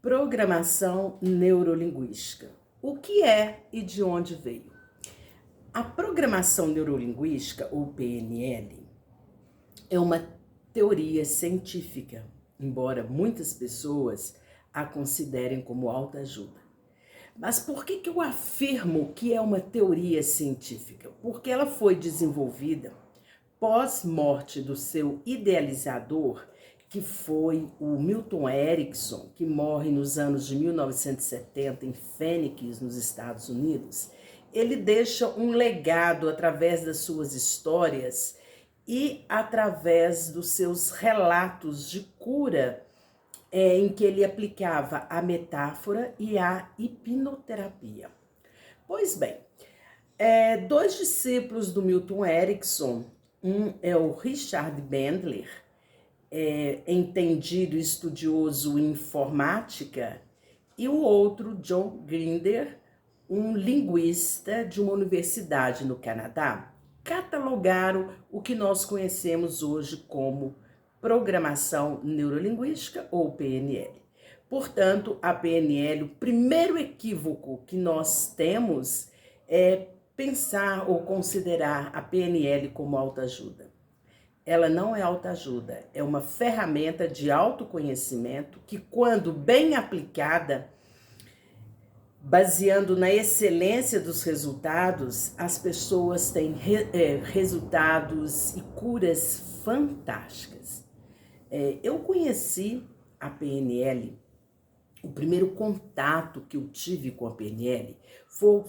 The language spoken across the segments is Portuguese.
Programação neurolinguística. O que é e de onde veio? A programação neurolinguística, ou PNL, é uma teoria científica, embora muitas pessoas a considerem como autoajuda. Mas por que eu afirmo que é uma teoria científica? Porque ela foi desenvolvida pós-morte do seu idealizador, que foi o Milton Erickson, que morre nos anos de 1970 em Phoenix, nos Estados Unidos. Ele deixa um legado através das suas histórias e através dos seus relatos de cura, em que ele aplicava a metáfora e a hipnoterapia. Pois bem, dois discípulos do Milton Erickson, um é o Richard Bandler, entendido estudioso em informática, e o outro, John Grinder, um linguista de uma universidade no Canadá, catalogaram o que nós conhecemos hoje como programação neurolinguística ou PNL. Portanto, a PNL, o primeiro equívoco que nós temos é pensar ou considerar a PNL como autoajuda. Ela não é autoajuda, é uma ferramenta de autoconhecimento que, quando bem aplicada, baseando na excelência dos resultados, as pessoas têm resultados e curas fantásticas. Eu conheci a PNL, o primeiro contato que eu tive com a PNL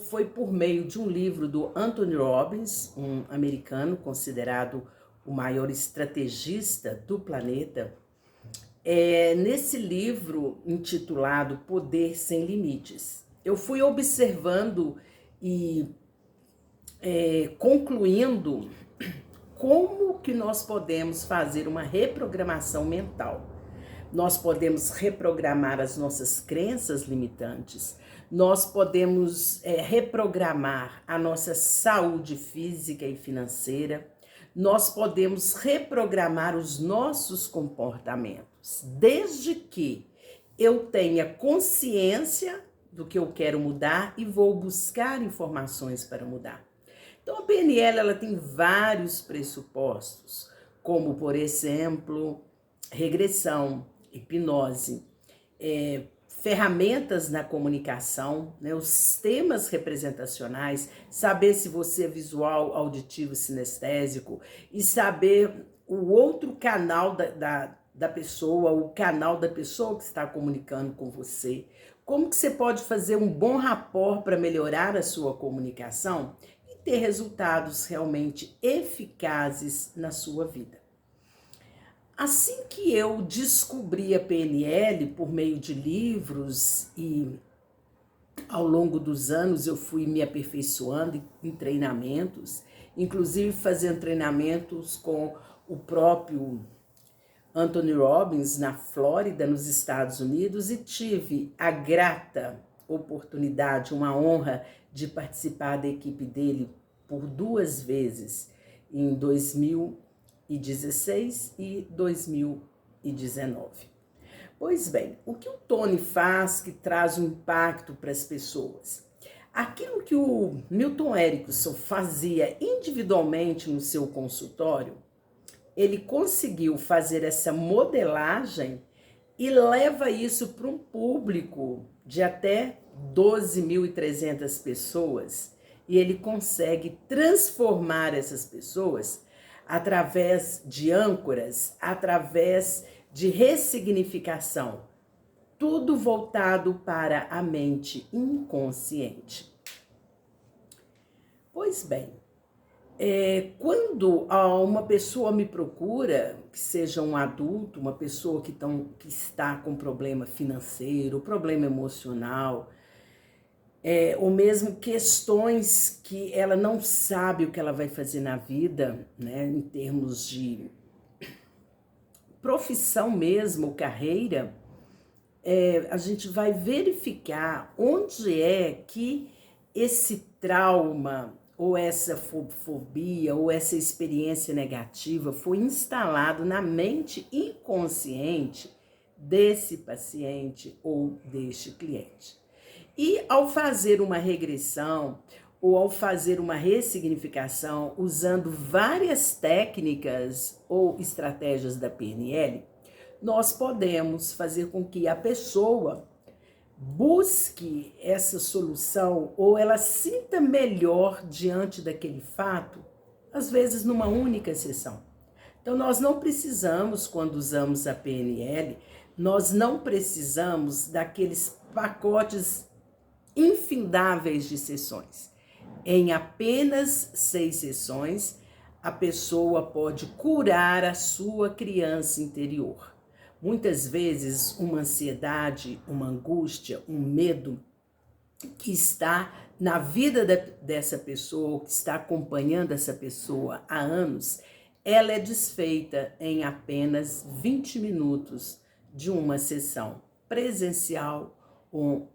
foi por meio de um livro do Anthony Robbins, um americano considerado o maior estrategista do planeta. Nesse livro intitulado Poder Sem Limites, eu fui observando e concluindo como que nós podemos fazer uma reprogramação mental. Nós podemos reprogramar as nossas crenças limitantes, nós podemos reprogramar a nossa saúde física e financeira, nós podemos reprogramar os nossos comportamentos, desde que eu tenha consciência do que eu quero mudar e vou buscar informações para mudar. Então, a PNL ela tem vários pressupostos, como, por exemplo, regressão, hipnose, ferramentas na comunicação, né, os sistemas representacionais, saber se você é visual, auditivo, sinestésico, e saber o outro canal da pessoa, o canal da pessoa que está comunicando com você. Como que você pode fazer um bom rapport para melhorar a sua comunicação e ter resultados realmente eficazes na sua vida. Assim que eu descobri a PNL por meio de livros e ao longo dos anos eu fui me aperfeiçoando em treinamentos, inclusive fazendo treinamentos com o próprio Anthony Robbins na Flórida, nos Estados Unidos, e tive a grata oportunidade, uma honra de participar da equipe dele por 2 vezes, em 2016 e 2019. Pois bem, o que o Tony faz que traz um impacto para as pessoas? Aquilo que o Milton Erickson fazia individualmente no seu consultório, ele conseguiu fazer essa modelagem e leva isso para um público de até 12.300 pessoas, e ele consegue transformar essas pessoas através de âncoras, através de ressignificação, tudo voltado para a mente inconsciente. Pois bem, quando uma pessoa me procura, que seja um adulto, uma pessoa que está com problema financeiro, problema emocional, ou mesmo questões que ela não sabe o que ela vai fazer na vida, né, em termos de profissão mesmo, carreira, a gente vai verificar onde é que esse trauma, ou essa fobia, ou essa experiência negativa foi instalado na mente inconsciente desse paciente ou deste cliente. E ao fazer uma regressão ou ao fazer uma ressignificação usando várias técnicas ou estratégias da PNL, nós podemos fazer com que a pessoa busque essa solução ou ela sinta melhor diante daquele fato, às vezes numa única sessão. Então nós não precisamos, quando usamos a PNL, nós não precisamos daqueles pacotes infindáveis de sessões. Em apenas 6 sessões, a pessoa pode curar a sua criança interior. Muitas vezes, uma ansiedade, uma angústia, um medo que está na vida dessa pessoa, que está acompanhando essa pessoa há anos, ela é desfeita em apenas 20 minutos de uma sessão presencial ou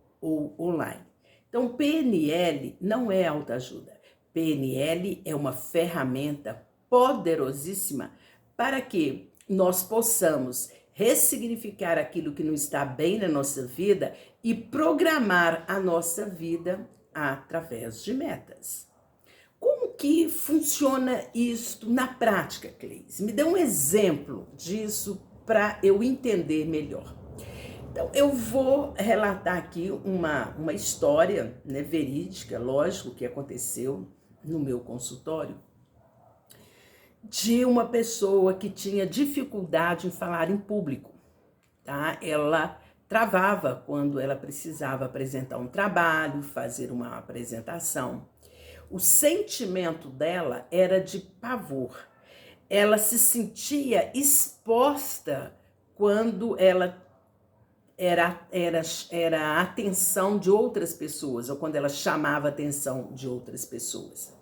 online. Então, PNL não é autoajuda. PNL é uma ferramenta poderosíssima para que nós possamos ressignificar aquilo que não está bem na nossa vida e programar a nossa vida através de metas. Como que funciona isto na prática, Cleise? Me dê um exemplo disso para eu entender melhor. Então, eu vou relatar aqui uma história, né, verídica, lógico, que aconteceu no meu consultório, de uma pessoa que tinha dificuldade em falar em público, tá? Ela travava quando ela precisava apresentar um trabalho, fazer uma apresentação. O sentimento dela era de pavor. Ela se sentia exposta quando ela era a atenção de outras pessoas, ou quando ela chamava a atenção de outras pessoas.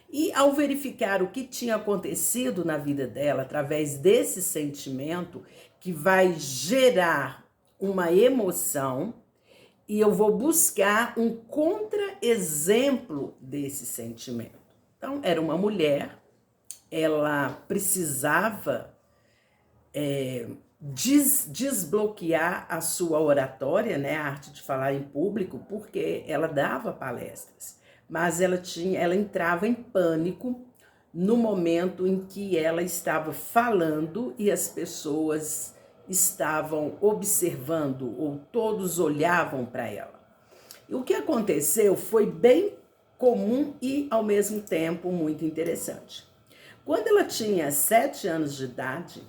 E ao verificar o que tinha acontecido na vida dela, através desse sentimento, que vai gerar uma emoção, e eu vou buscar um contra-exemplo desse sentimento. Então, era uma mulher, ela precisava desbloquear a sua oratória, né, a arte de falar em público, porque ela dava palestras. Mas ela entrava em pânico no momento em que ela estava falando e as pessoas estavam observando ou todos olhavam para ela. E o que aconteceu foi bem comum e, ao mesmo tempo, muito interessante. Quando ela tinha 7 anos de idade,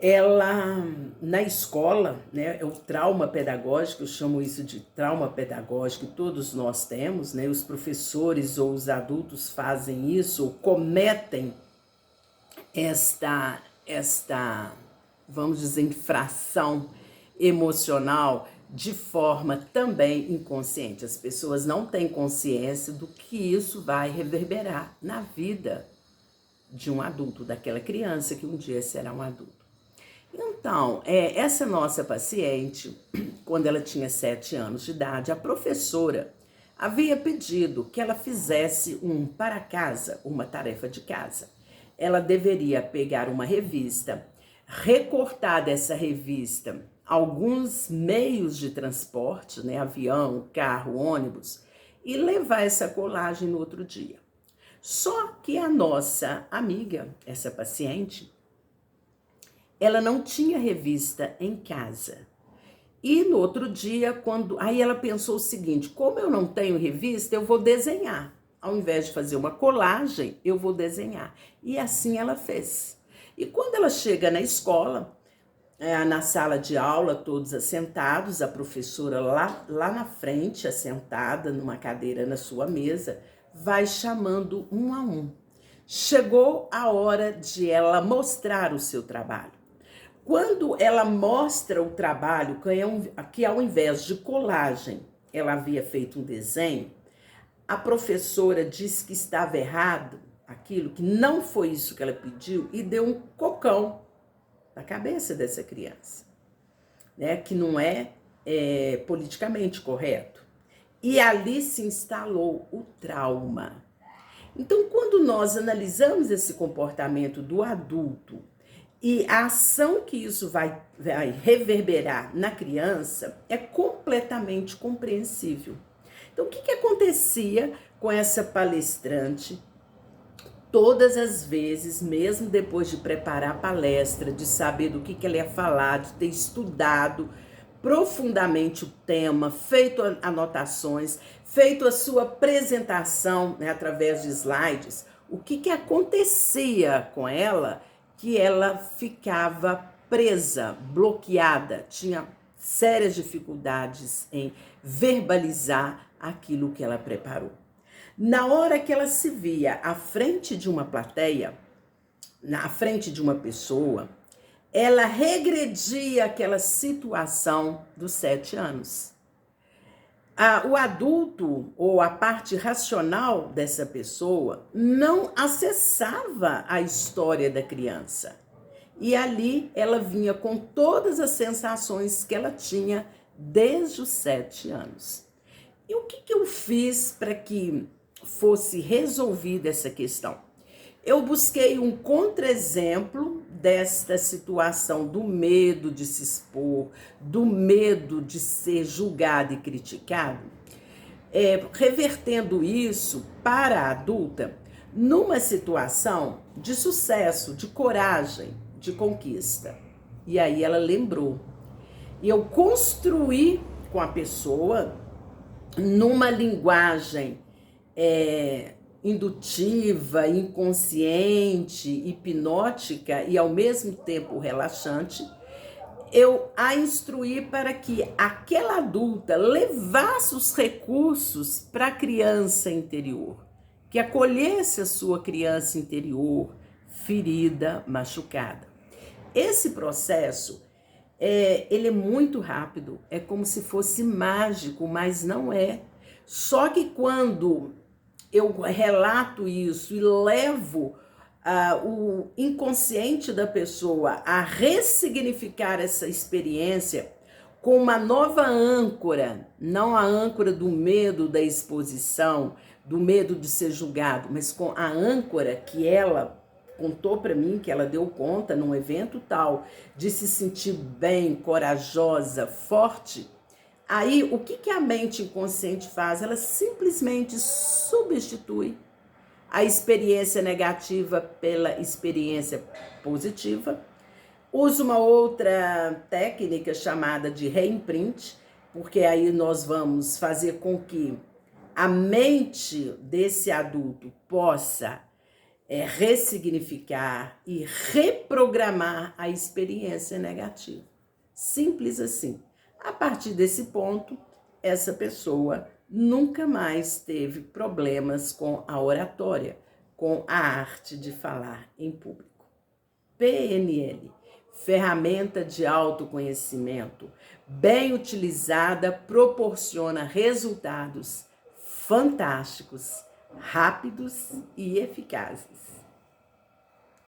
ela, na escola, né, é o trauma pedagógico, eu chamo isso de trauma pedagógico, que todos nós temos, né, os professores ou os adultos fazem isso, ou cometem esta, vamos dizer, infração emocional de forma também inconsciente. As pessoas não têm consciência do que isso vai reverberar na vida de um adulto, daquela criança que um dia será um adulto. Então, essa nossa paciente, quando ela tinha 7 anos de idade, a professora havia pedido que ela fizesse um para casa, uma tarefa de casa. Ela deveria pegar uma revista, recortar dessa revista alguns meios de transporte, né, avião, carro, ônibus, e levar essa colagem no outro dia. Só que a nossa amiga, essa paciente, ela não tinha revista em casa. E no outro dia, aí ela pensou o seguinte: como eu não tenho revista, eu vou desenhar. Ao invés de fazer uma colagem, eu vou desenhar. E assim ela fez. E quando ela chega na escola, na sala de aula, todos assentados, a professora lá na frente, assentada numa cadeira na sua mesa, vai chamando um a um. Chegou a hora de ela mostrar o seu trabalho. Quando ela mostra o trabalho, que ao invés de colagem, ela havia feito um desenho, a professora disse que estava errado, aquilo, que não foi isso que ela pediu, e deu um cocão na cabeça dessa criança, né? Que não é politicamente correto. E ali se instalou o trauma. Então, quando nós analisamos esse comportamento do adulto E a ação que isso vai reverberar na criança é completamente compreensível. Então, o que acontecia com essa palestrante? Todas as vezes, mesmo depois de preparar a palestra, de saber do que ela ia falar, de ter estudado profundamente o tema, feito anotações, feito a sua apresentação, né, através de slides, o que acontecia com ela? Que ela ficava presa, bloqueada, tinha sérias dificuldades em verbalizar aquilo que ela preparou. Na hora que ela se via à frente de uma plateia, na frente de uma pessoa, ela regredia aquela situação dos 7 anos. O adulto, ou a parte racional dessa pessoa, não acessava a história da criança. E ali ela vinha com todas as sensações que ela tinha desde os 7 anos. E o que eu fiz para que fosse resolvida essa questão? Eu busquei um contra-exemplo desta situação do medo de se expor, do medo de ser julgado e criticado, revertendo isso para a adulta numa situação de sucesso, de coragem, de conquista. E aí ela lembrou. E eu construí com a pessoa numa linguagem indutiva, inconsciente, hipnótica e ao mesmo tempo relaxante, eu a instruí para que aquela adulta levasse os recursos para a criança interior, que acolhesse a sua criança interior, ferida, machucada. Esse processo, ele é muito rápido, é como se fosse mágico, mas não é. Só que quando eu relato isso e levo o inconsciente da pessoa a ressignificar essa experiência com uma nova âncora, não a âncora do medo da exposição, do medo de ser julgado, mas com a âncora que ela contou para mim, que ela deu conta num evento tal, de se sentir bem, corajosa, forte. Aí, o que a mente inconsciente faz? Ela simplesmente substitui a experiência negativa pela experiência positiva. Usa uma outra técnica chamada de reimprint, porque aí nós vamos fazer com que a mente desse adulto possa ressignificar e reprogramar a experiência negativa. Simples assim. A partir desse ponto, essa pessoa nunca mais teve problemas com a oratória, com a arte de falar em público. PNL, ferramenta de autoconhecimento, bem utilizada, proporciona resultados fantásticos, rápidos e eficazes.